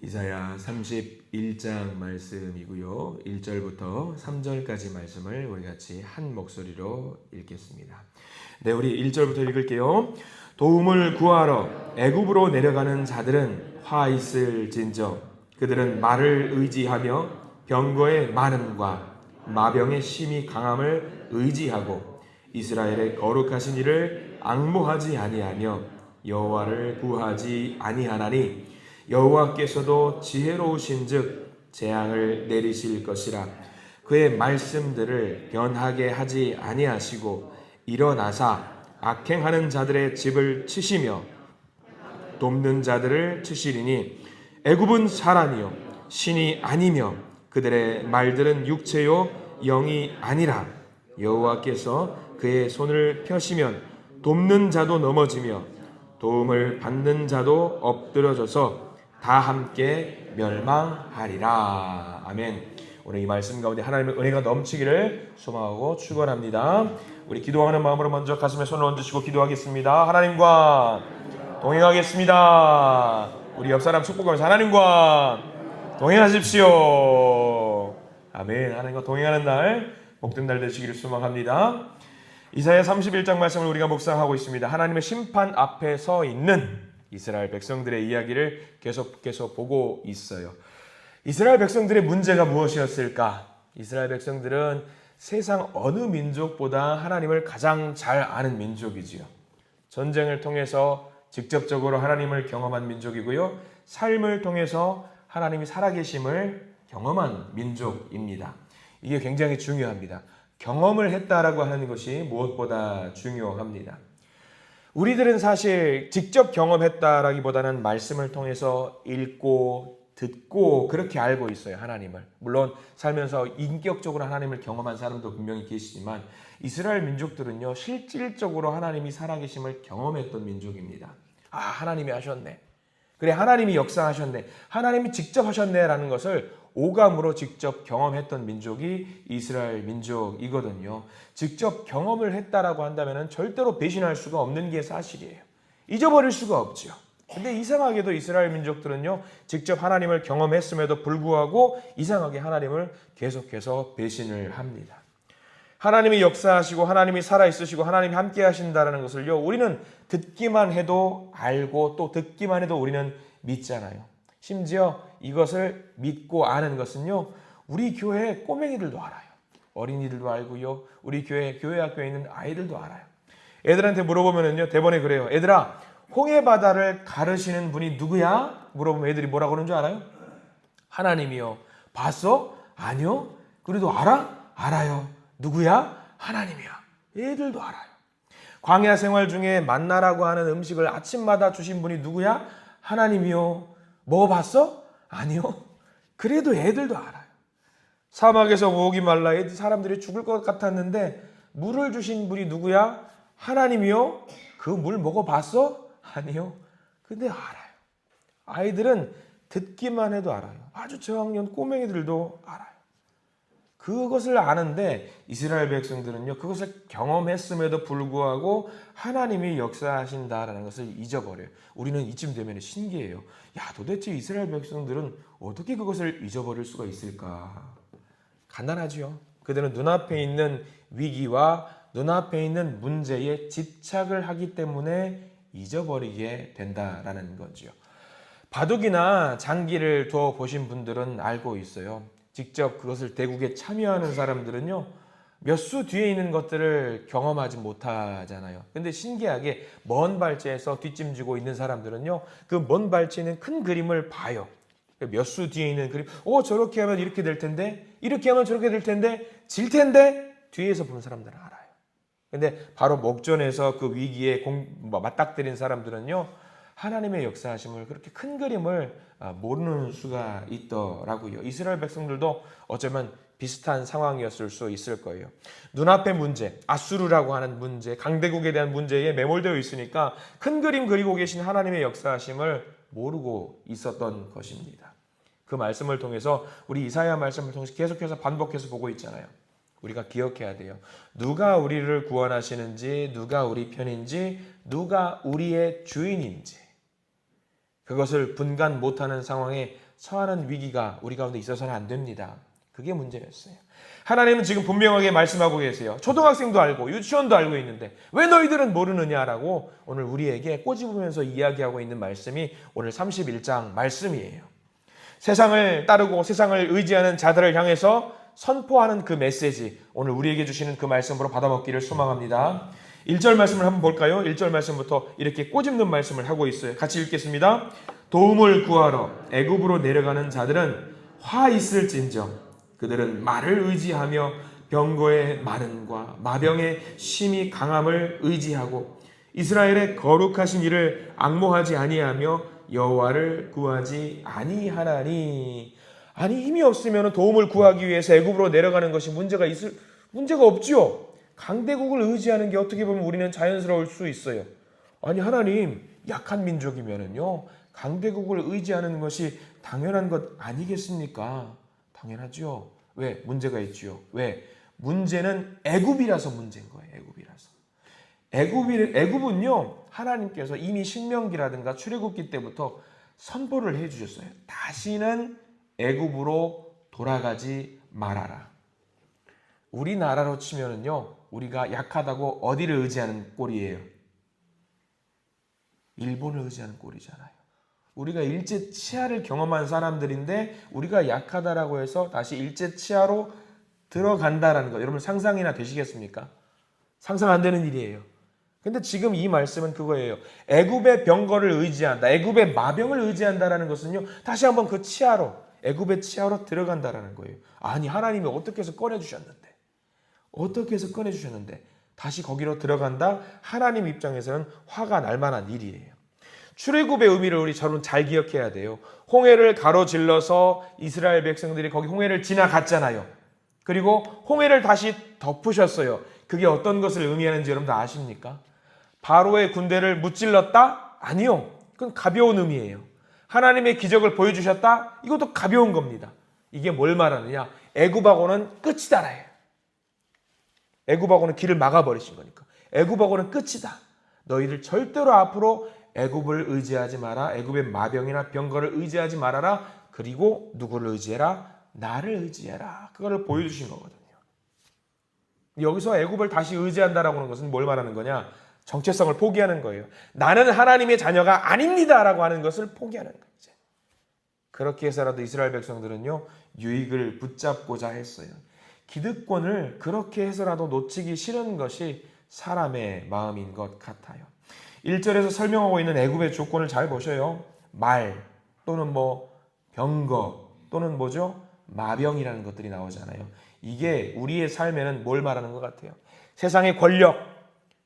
이사야 31장 말씀이고요. 1절부터 3절까지 말씀을 우리 같이 한 목소리로 읽겠습니다. 네, 우리 1절부터 읽을게요. 도움을 구하러 애굽으로 내려가는 자들은 화 있을진저 그들은 말을 의지하며 병거의 많음과 마병의 심히 강함을 의지하고 이스라엘의 거룩하신 이를 앙모하지 아니하며 여호와를 구하지 아니하나니 여호와께서도 지혜로우신즉 재앙을 내리실 것이라. 그의 말씀들을 변하게 하지 아니하시고 일어나사 악행하는 자들의 집을 치시며 돕는 자들을 치시리니 애굽은 사람이요 신이 아니며 그들의 말들은 육체요 영이 아니라. 여호와께서 그의 손을 펴시면 돕는 자도 넘어지며 도움을 받는 자도 엎드러져서 다 함께 멸망하리라. 아멘. 오늘 이 말씀 가운데 하나님의 은혜가 넘치기를 소망하고 축원합니다. 우리 기도하는 마음으로 먼저 가슴에 손을 얹으시고 기도하겠습니다. 하나님과 동행하겠습니다. 우리 옆 사람 축복하면서 하나님과 동행하십시오. 아멘. 하나님과 동행하는 날, 복된 날 되시기를 소망합니다. 이사야 31장 말씀을 우리가 묵상하고 있습니다. 하나님의 심판 앞에 서 있는 이스라엘 백성들의 이야기를 계속해서 보고 있어요. 이스라엘 백성들의 문제가 무엇이었을까? 이스라엘 백성들은 세상 어느 민족보다 하나님을 가장 잘 아는 민족이지요. 전쟁을 통해서 직접적으로 하나님을 경험한 민족이고요. 삶을 통해서 하나님이 살아계심을 경험한 민족입니다. 이게 굉장히 중요합니다. 경험을 했다라고 하는 것이 무엇보다 중요합니다. 우리들은 사실 직접 경험했다라기보다는 말씀을 통해서 읽고 듣고 그렇게 알고 있어요. 하나님을. 물론 살면서 인격적으로 하나님을 경험한 사람도 분명히 계시지만 이스라엘 민족들은요, 실질적으로 하나님이 살아계심을 경험했던 민족입니다. 아, 하나님이 하셨네. 그래, 하나님이 역사하셨네. 하나님이 직접 하셨네라는 것을 오감으로 직접 경험했던 민족이 이스라엘 민족이거든요. 직접 경험을 했다라고 한다면 절대로 배신할 수가 없는 게 사실이에요. 잊어버릴 수가 없죠. 근데 이상하게도 이스라엘 민족들은요, 직접 하나님을 경험했음에도 불구하고 이상하게 하나님을 계속해서 배신을 합니다. 하나님이 역사하시고 하나님이 살아있으시고 하나님이 함께 하신다는 것을요, 우리는 듣기만 해도 알고 또 듣기만 해도 우리는 믿잖아요. 심지어 이것을 믿고 아는 것은요, 우리 교회 꼬맹이들도 알아요. 어린이들도 알고요, 우리 교회 학교에 있는 아이들도 알아요. 애들한테 물어보면은요, 대번에 그래요. 애들아, 홍해바다를 가르시는 분이 누구야? 물어보면 애들이 뭐라고 하는 줄 알아요? 하나님이요. 봤어? 아니요. 그래도 알아? 알아요. 누구야? 하나님이야. 애들도 알아요. 광야 생활 중에 만나라고 하는 음식을 아침마다 주신 분이 누구야? 하나님이요. 먹어봤어? 아니요. 그래도 애들도 알아요. 사막에서 목이 말라 사람들이 죽을 것 같았는데 물을 주신 분이 누구야? 하나님이요. 그 물 먹어봤어? 아니요. 근데 알아요. 아이들은 듣기만 해도 알아요. 아주 저학년 꼬맹이들도 알아요. 그것을 아는데 이스라엘 백성들은요, 그것을 경험했음에도 불구하고 하나님이 역사하신다라는 것을 잊어버려요. 우리는 이쯤 되면 신기해요. 야, 도대체 이스라엘 백성들은 어떻게 그것을 잊어버릴 수가 있을까? 간단하지요. 그들은 눈앞에 있는 위기와 눈앞에 있는 문제에 집착을 하기 때문에 잊어버리게 된다라는 거죠. 바둑이나 장기를 두어 보신 분들은 알고 있어요. 직접 그것을 대국에 참여하는 사람들은요, 몇 수 뒤에 있는 것들을 경험하지 못하잖아요. 근데 신기하게 먼 발치에서 뒷짐지고 있는 사람들은요, 그 먼 발치에 있는 큰 그림을 봐요. 몇 수 뒤에 있는 그림, 저렇게 하면 이렇게 될 텐데, 이렇게 하면 저렇게 될 텐데, 질 텐데, 뒤에서 보는 사람들은 알아요. 근데 바로 목전에서 그 위기에 맞닥뜨린 사람들은요, 하나님의 역사하심을, 그렇게 큰 그림을 모르는 수가 있더라고요. 이스라엘 백성들도 어쩌면 비슷한 상황이었을 수 있을 거예요. 눈앞의 문제, 아수르라고 하는 문제, 강대국에 대한 문제에 매몰되어 있으니까 큰 그림 그리고 계신 하나님의 역사하심을 모르고 있었던 것입니다. 그 말씀을 통해서, 우리 이사야 말씀을 통해서 계속해서 반복해서 보고 있잖아요. 우리가 기억해야 돼요. 누가 우리를 구원하시는지, 누가 우리 편인지, 누가 우리의 주인인지, 그것을 분간 못하는 상황에 처하는 위기가 우리 가운데 있어서는 안 됩니다. 그게 문제였어요. 하나님은 지금 분명하게 말씀하고 계세요. 초등학생도 알고 유치원도 알고 있는데 왜 너희들은 모르느냐라고 오늘 우리에게 꼬집으면서 이야기하고 있는 말씀이 오늘 31장 말씀이에요. 세상을 따르고 세상을 의지하는 자들을 향해서 선포하는 그 메시지, 오늘 우리에게 주시는 그 말씀으로 받아먹기를 소망합니다. 1절 말씀을 한번 볼까요? 1절 말씀부터 이렇게 꼬집는 말씀을 하고 있어요. 같이 읽겠습니다. 도움을 구하러 애굽으로 내려가는 자들은 화 있을진정 그들은 말을 의지하며 병거의 많음과 마병의 심히 강함을 의지하고 이스라엘의 거룩하신 이를 앙모하지 아니하며 여호와를 구하지 아니하나니. 아니 힘이 없으면 도움을 구하기 위해서 애굽으로 내려가는 것이 문제가 없지요. 강대국을 의지하는 게 어떻게 보면 우리는 자연스러울 수 있어요. 아니 하나님 약한 민족이면은요 강대국을 의지하는 것이 당연한 것 아니겠습니까? 당연하죠. 왜? 문제가 있지요. 왜? 문제는 애굽이라서 문제인 거예요. 애굽은요 하나님께서 이미 신명기라든가 출애굽기 때부터 선포를 해주셨어요. 다시는 애굽으로 돌아가지 말아라. 우리나라로 치면은요 우리가 약하다고 어디를 의지하는 꼴이에요? 일본을 의지하는 꼴이잖아요. 우리가 일제 치하를 경험한 사람들인데 우리가 약하다라고 해서 다시 일제 치하로 들어간다라는 거 여러분 상상이나 되시겠습니까? 상상 안 되는 일이에요. 근데 지금 이 말씀은 그거예요. 애굽의 병거를 의지한다. 애굽의 마병을 의지한다라는 것은요. 다시 한번 그 치하로 애굽의 치하로 들어간다라는 거예요. 아니 하나님이 어떻게 해서 꺼내주셨는데 다시 거기로 들어간다? 하나님 입장에서는 화가 날 만한 일이에요. 출애굽의 의미를 우리 저는 잘 기억해야 돼요. 홍해를 가로질러서 이스라엘 백성들이 거기 홍해를 지나갔잖아요. 그리고 홍해를 다시 덮으셨어요. 그게 어떤 것을 의미하는지 여러분 다 아십니까? 바로의 군대를 무찔렀다? 아니요. 그건 가벼운 의미예요. 하나님의 기적을 보여주셨다? 이것도 가벼운 겁니다. 이게 뭘 말하느냐? 애굽하고는 끝이다라예요. 애굽하고는 길을 막아버리신 거니까. 애굽하고는 끝이다. 너희들 절대로 앞으로 애굽을 의지하지 마라. 애굽의 마병이나 병거를 의지하지 말아라. 그리고 누구를 의지해라? 나를 의지해라. 그거를 보여주신 거거든요. 여기서 애굽을 다시 의지한다라고 하는 것은 뭘 말하는 거냐? 정체성을 포기하는 거예요. 나는 하나님의 자녀가 아닙니다라고 하는 것을 포기하는 거예요. 그렇게 해서라도 이스라엘 백성들은요 유익을 붙잡고자 했어요. 기득권을 그렇게 해서라도 놓치기 싫은 것이 사람의 마음인 것 같아요. 1절에서 설명하고 있는 애굽의 조건을 잘 보셔요. 말 또는 병거 또는 마병이라는 것들이 나오잖아요. 이게 우리의 삶에는 뭘 말하는 것 같아요? 세상의 권력,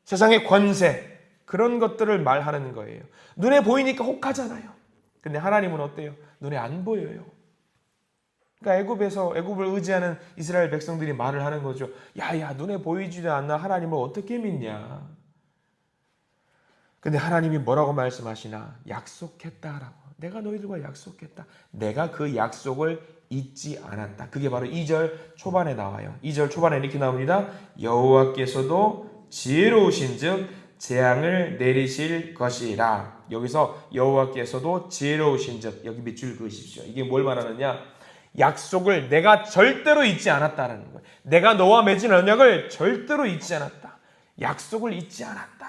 세상의 권세 그런 것들을 말하는 거예요. 눈에 보이니까 혹하잖아요. 근데 하나님은 어때요? 눈에 안 보여요. 그러니까 애굽을 의지하는 이스라엘 백성들이 말을 하는 거죠. 야야 눈에 보이지도 않나 하나님을 어떻게 믿냐. 근데 하나님이 뭐라고 말씀하시나? 약속했다라고. 내가 너희들과 약속했다. 내가 그 약속을 잊지 않았다. 그게 바로 2절 초반에 나와요. 2절 초반에 이렇게 나옵니다. 여호와께서도 지혜로우신 즉 재앙을 내리실 것이라. 여기서 여호와께서도 지혜로우신 즉 여기 밑줄 그으십시오. 이게 뭘 말하느냐? 약속을 내가 절대로 잊지 않았다는 거예요. 내가 너와 맺은 언약을 절대로 잊지 않았다. 약속을 잊지 않았다.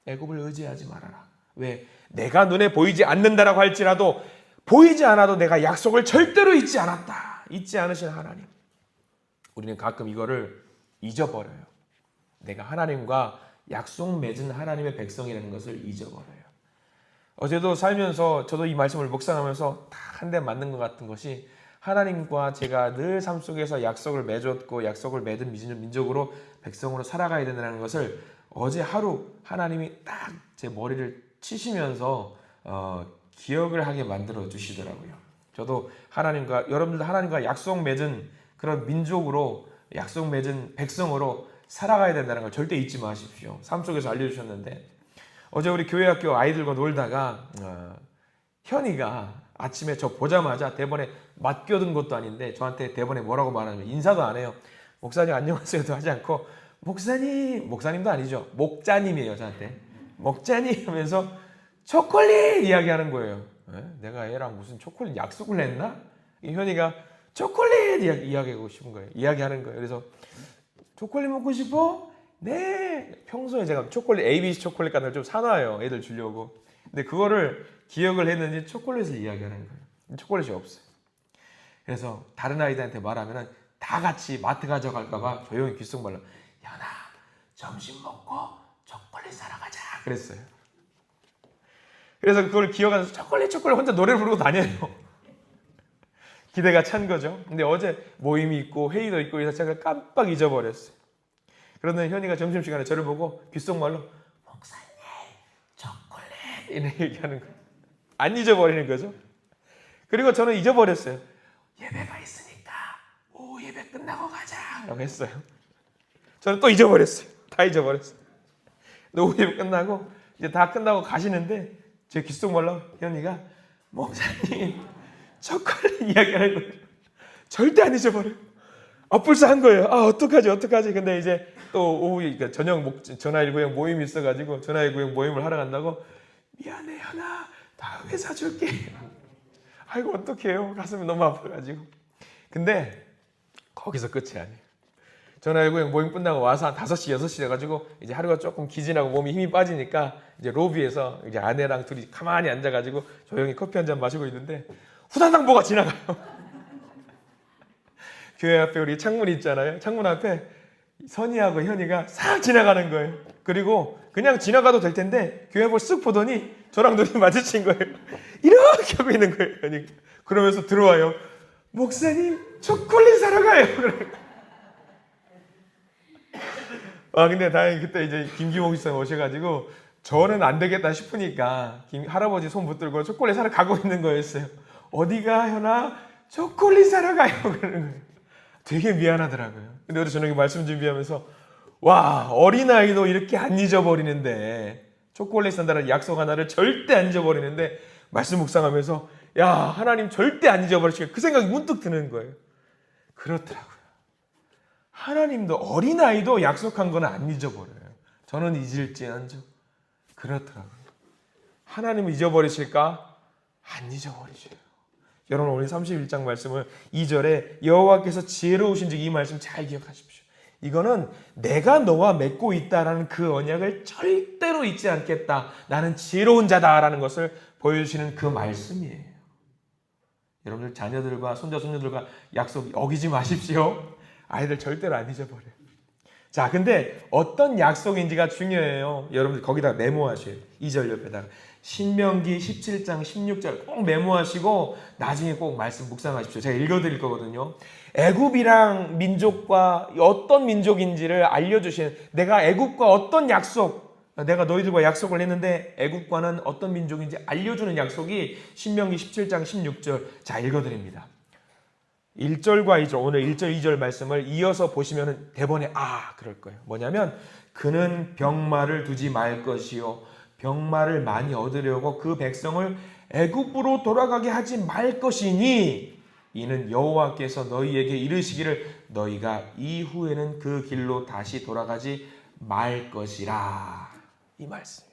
애굽을 의지하지 말아라. 왜? 내가 눈에 보이지 않는다라고 할지라도 보이지 않아도 내가 약속을 절대로 잊지 않았다. 잊지 않으신 하나님. 우리는 가끔 이거를 잊어버려요. 내가 하나님과 약속 맺은 하나님의 백성이라는 것을 잊어버려요. 어제도 살면서 저도 이 말씀을 묵상하면서 딱 한 대 맞는 것 같은 것이 하나님과 제가 늘 삶 속에서 약속을 맺었고 약속을 맺은 민족으로 백성으로 살아가야 된다는 것을 어제 하루 하나님이 딱 제 머리를 치시면서 기억을 하게 만들어 주시더라고요. 저도 여러분들 하나님과 약속 맺은 그런 민족으로 약속 맺은 백성으로 살아가야 된다는 걸 절대 잊지 마십시오. 삶 속에서 알려주셨는데 어제 우리 교회학교 아이들과 놀다가 현이가 아침에 저 보자마자 대본에 맡겨둔 것도 아닌데 저한테 대본에 뭐라고 말하냐면 인사도 안 해요. 목사님 안녕하세요도 하지 않고 목사님도 아니죠. 목자님이에요. 저한테 목자님 하면서 초콜릿 이야기하는 거예요. 내가 애랑 무슨 초콜릿 약속을 했나? 현이가 초콜릿 이야기하고 싶은 거예요. 이야기하는 거예요. 그래서 초콜릿 먹고 싶어? 네. 평소에 제가 초콜릿 ABC 초콜릿 같은 걸 좀 사놔요. 애들 주려고. 근데 그거를 기억을 했는지 초콜릿을 이야기하는 거예요. 초콜릿이 없어요. 그래서 다른 아이들한테 말하면은 다 같이 마트 가져갈까봐 조용히 귓속말로 현아 점심 먹고 초콜릿 사러 가자 그랬어요. 그래서 그걸 기억하면서 초콜릿 혼자 노래를 부르고 다녀요. 기대가 찬 거죠. 근데 어제 모임이 있고 회의도 있고 해서 제가 깜빡 잊어버렸어요. 그러더니 현이가 점심시간에 저를 보고 귓속말로 목사님 초콜릿 이렇게 얘기하는 거예요. 안 잊어버리는 거죠. 그리고 저는 잊어버렸어요. 예배가 있으니까 오후 예배 끝나고 가자 라고 했어요. 저는 또 잊어버렸어요. 다 잊어버렸어요. 근데 오후 예배 끝나고 이제 다 끝나고 가시는데 제 귓속말로 현이가 목사님 초콜릿 이야기하는 거예요. 절대 안 잊어버려요. 불쌍한 거예요. 어떡하지. 근데 이제 또 오후 그러니까 저녁 전화1구역 모임이 있어가지고 전화1구역 모임을 하러 간다고 미안해 현아 다음에 사줄게. 아이고 어떡해요. 가슴이 너무 아파가지고. 근데 거기서 끝이 아니에요. 전화1구역 모임 끝나고 와서 한 5시 6시 돼가지고 이제 하루가 조금 기진하고 몸이 힘이 빠지니까 이제 로비에서 이제 아내랑 둘이 가만히 앉아가지고 조용히 커피 한 잔 마시고 있는데 후다닥 뭐가 지나가요. 교회 앞에 우리 창문 있잖아요. 창문 앞에 선이하고 현이가 싹 지나가는 거예요. 그리고 그냥 지나가도 될 텐데 교회 앞을 쓱 보더니 저랑 눈이 마주친 거예요. 이렇게 하고 있는 거예요. 현이. 그러면서 들어와요. 목사님 초콜릿 사러 가요. 근데 다행히 그때 이제 김기모 목사님 오셔가지고 저는 안 되겠다 싶으니까 할아버지 손 붙들고 초콜릿 사러 가고 있는 거였어요. 어디가 현아? 초콜릿 사러 가요. 그러는 거예요. 되게 미안하더라고요. 근데 우리 저녁에 말씀 준비하면서 와 어린아이도 이렇게 안 잊어버리는데 초콜릿 산다는 약속 하나를 절대 안 잊어버리는데 말씀 묵상하면서 야 하나님 절대 안 잊어버리시겠다 그 생각이 문득 드는 거예요. 그렇더라고요. 하나님도 어린아이도 약속한 건 안 잊어버려요. 저는 잊을지언정 그렇더라고요. 하나님은 잊어버리실까? 안 잊어버리셔요. 여러분 오늘 31장 말씀을 2절에 여호와께서 지혜로우신 즉 이 말씀 잘 기억하십시오. 이거는 내가 너와 맺고 있다라는 그 언약을 절대로 잊지 않겠다. 나는 지혜로운 자다라는 것을 보여주시는 그 말씀이에요. 여러분들 자녀들과 손자 손녀들과 약속 어기지 마십시오. 아이들 절대로 안 잊어버려요. 자, 근데 어떤 약속인지가 중요해요. 여러분들 거기다 메모하셔요. 2절 옆에다가 신명기 17장 16절 꼭 메모하시고 나중에 꼭 말씀 묵상하십시오. 제가 읽어드릴 거거든요. 애굽이랑 민족과 어떤 민족인지를 알려주시는 내가 애굽과 어떤 약속 내가 너희들과 약속을 했는데 애굽과는 어떤 민족인지 알려주는 약속이 신명기 17장 16절 자 읽어드립니다. 1절과 2절 오늘 1절 2절 말씀을 이어서 보시면 대본에 그럴 거예요. 뭐냐면 그는 병마를 두지 말 것이요 병마를 많이 얻으려고 그 백성을 애굽으로 돌아가게 하지 말 것이니 이는 여호와께서 너희에게 이르시기를 너희가 이후에는 그 길로 다시 돌아가지 말 것이라. 이 말씀.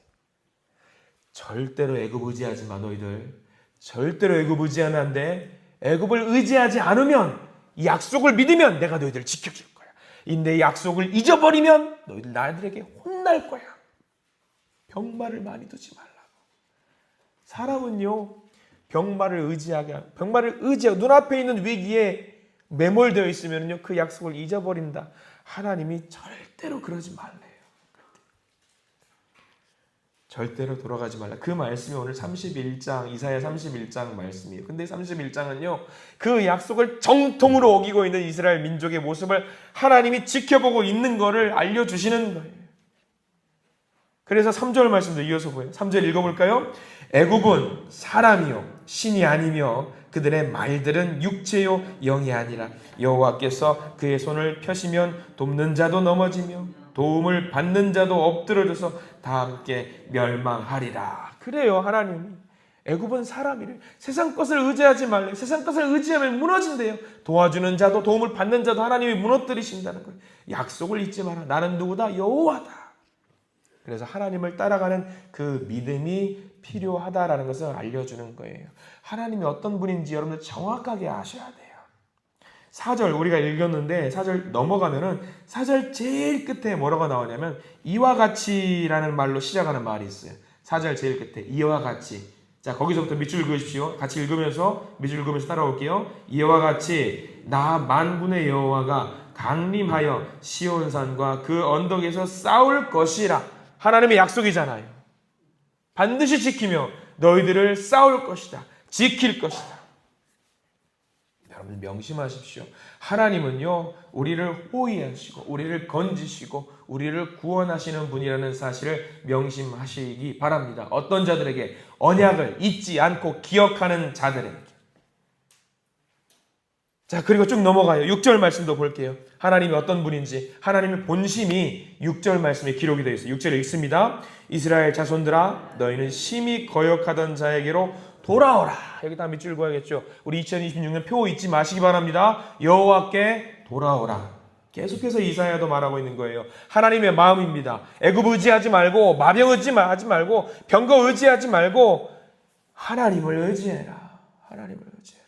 절대로 애굽 의지하지 마 너희들. 절대로 애굽 의지하면 안 돼. 애굽을 의지하지 않으면 이 약속을 믿으면 내가 너희들을 지켜줄 거야. 이 내 약속을 잊어버리면 너희들 나들에게 혼날 거야. 병마를 많이 두지 말라고. 사람은요 병마를 의지하고 눈앞에 있는 위기에 매몰되어 있으면요 그 약속을 잊어버린다. 하나님이 절대로 그러지 말래요. 절대로 돌아가지 말라. 그 말씀이 오늘 31장 이사야 31장 말씀이에요. 근데 31장은요 그 약속을 정통으로 어기고 있는 이스라엘 민족의 모습을 하나님이 지켜보고 있는 것을 알려주시는 거예요. 그래서 3절 말씀도 이어서 보여요. 3절 읽어볼까요? 애굽은 사람이요 신이 아니며 그들의 말들은 육체요 영이 아니라 여호와께서 그의 손을 펴시면 돕는 자도 넘어지며 도움을 받는 자도 엎드러져서 다 함께 멸망하리라. 그래요. 하나님이 애굽은 사람이래. 세상 것을 의지하지 말래. 세상 것을 의지하면 무너진대요. 도와주는 자도 도움을 받는 자도 하나님이 무너뜨리신다는 거예요. 약속을 잊지 마라. 나는 누구다? 여호와다. 그래서 하나님을 따라가는 그 믿음이 필요하다라는 것을 알려주는 거예요. 하나님이 어떤 분인지 여러분들 정확하게 아셔야 돼요. 4절 우리가 읽었는데 4절 넘어가면은 4절 제일 끝에 뭐라고 나오냐면 이와 같이라는 말로 시작하는 말이 있어요. 4절 제일 끝에 이와 같이. 자, 거기서부터 밑줄 그으십시오. 같이 읽으면서 밑줄 그으면서 따라올게요. 이와 같이 나 만군의 여호와가 강림하여 시온산과 그 언덕에서 싸울 것이라. 하나님의 약속이잖아요. 반드시 지키며 너희들을 싸울 것이다. 지킬 것이다. 여러분 명심하십시오. 하나님은요, 우리를 호위하시고 우리를 건지시고 우리를 구원하시는 분이라는 사실을 명심하시기 바랍니다. 어떤 자들에게? 언약을 잊지 않고 기억하는 자들에게. 자, 그리고 쭉 넘어가요. 6절 말씀도 볼게요. 하나님이 어떤 분인지, 하나님의 본심이 6절 말씀에 기록이 되어 있어요. 6절에 읽습니다. 이스라엘 자손들아, 너희는 심히 거역하던 자에게로 돌아오라. 여기다 밑줄 그어야겠죠. 우리 2026년 표 잊지 마시기 바랍니다. 여호와께 돌아오라. 계속해서 이사야도 말하고 있는 거예요. 하나님의 마음입니다. 애굽 의지하지 말고, 마병 의지하지 말고, 병거 의지하지 말고 하나님을 의지해라. 하나님을 의지해라.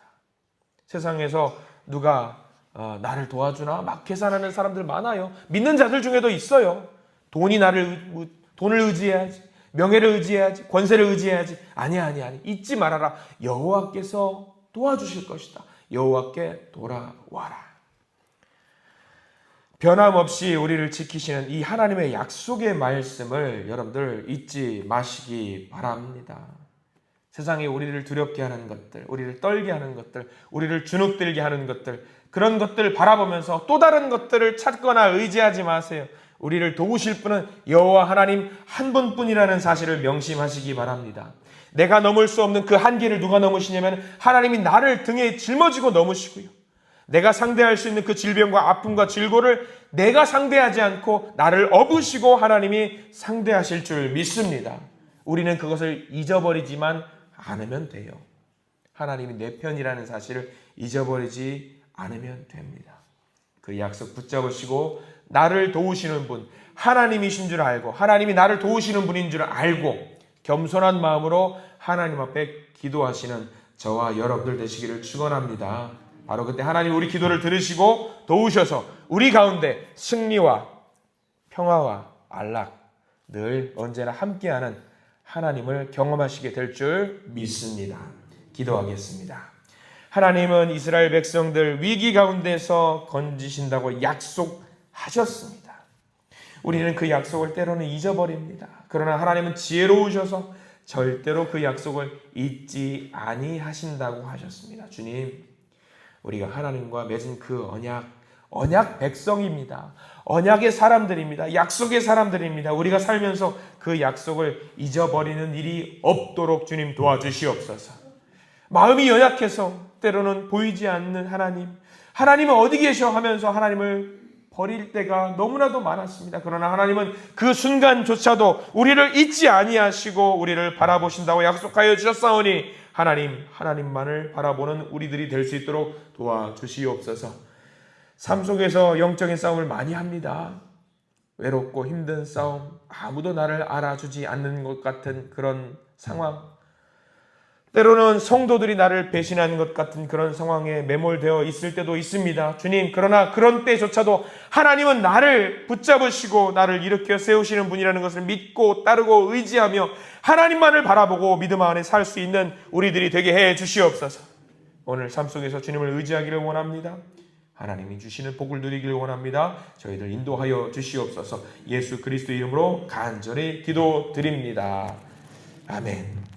세상에서 누가 나를 도와주나 막 계산하는 사람들 많아요. 믿는 자들 중에도 있어요. 돈을 의지해야지, 명예를 의지해야지, 권세를 의지해야지. 아니야. 잊지 말아라. 여호와께서 도와주실 것이다. 여호와께 돌아와라. 변함없이 우리를 지키시는 이 하나님의 약속의 말씀을 여러분들 잊지 마시기 바랍니다. 세상에 우리를 두렵게 하는 것들, 우리를 떨게 하는 것들, 우리를 주눅들게 하는 것들, 그런 것들을 바라보면서 또 다른 것들을 찾거나 의지하지 마세요. 우리를 도우실 분은 여호와 하나님 한 분뿐이라는 사실을 명심하시기 바랍니다. 내가 넘을 수 없는 그 한계를 누가 넘으시냐면 하나님이 나를 등에 짊어지고 넘으시고요. 내가 상대할 수 있는 그 질병과 아픔과 질고를 내가 상대하지 않고 나를 업으시고 하나님이 상대하실 줄 믿습니다. 우리는 그것을 잊어버리지만 않으면 돼요. 하나님이 내 편이라는 사실을 잊어버리지 않으면 됩니다. 그 약속 붙잡으시고 나를 도우시는 분, 하나님이신 줄 알고 하나님이 나를 도우시는 분인 줄 알고 겸손한 마음으로 하나님 앞에 기도하시는 저와 여러분들 되시기를 축원합니다. 바로 그때 하나님 우리 기도를 들으시고 도우셔서 우리 가운데 승리와 평화와 안락 늘 언제나 함께하는 하나님을 경험하시게 될 줄 믿습니다. 기도하겠습니다. 하나님은 이스라엘 백성들 위기 가운데서 건지신다고 약속하셨습니다. 우리는 그 약속을 때로는 잊어버립니다. 그러나 하나님은 지혜로우셔서 절대로 그 약속을 잊지 아니하신다고 하셨습니다. 주님, 우리가 하나님과 맺은 그 언약 백성입니다. 언약의 사람들입니다. 약속의 사람들입니다. 우리가 살면서 그 약속을 잊어버리는 일이 없도록 주님 도와주시옵소서. 마음이 연약해서 때로는 보이지 않는 하나님은 어디 계셔 하면서 하나님을 버릴 때가 너무나도 많았습니다. 그러나 하나님은 그 순간조차도 우리를 잊지 아니하시고 우리를 바라보신다고 약속하여 주셨사오니 하나님만을 바라보는 우리들이 될 수 있도록 도와주시옵소서. 삶 속에서 영적인 싸움을 많이 합니다. 외롭고 힘든 싸움, 아무도 나를 알아주지 않는 것 같은 그런 상황, 때로는 성도들이 나를 배신하는 것 같은 그런 상황에 매몰되어 있을 때도 있습니다. 주님, 그러나 그런 때조차도 하나님은 나를 붙잡으시고 나를 일으켜 세우시는 분이라는 것을 믿고 따르고 의지하며 하나님만을 바라보고 믿음 안에 살 수 있는 우리들이 되게 해 주시옵소서. 오늘 삶 속에서 주님을 의지하기를 원합니다. 하나님이 주시는 복을 누리기를 원합니다. 저희들 인도하여 주시옵소서. 예수 그리스도 이름으로 간절히 기도드립니다. 아멘.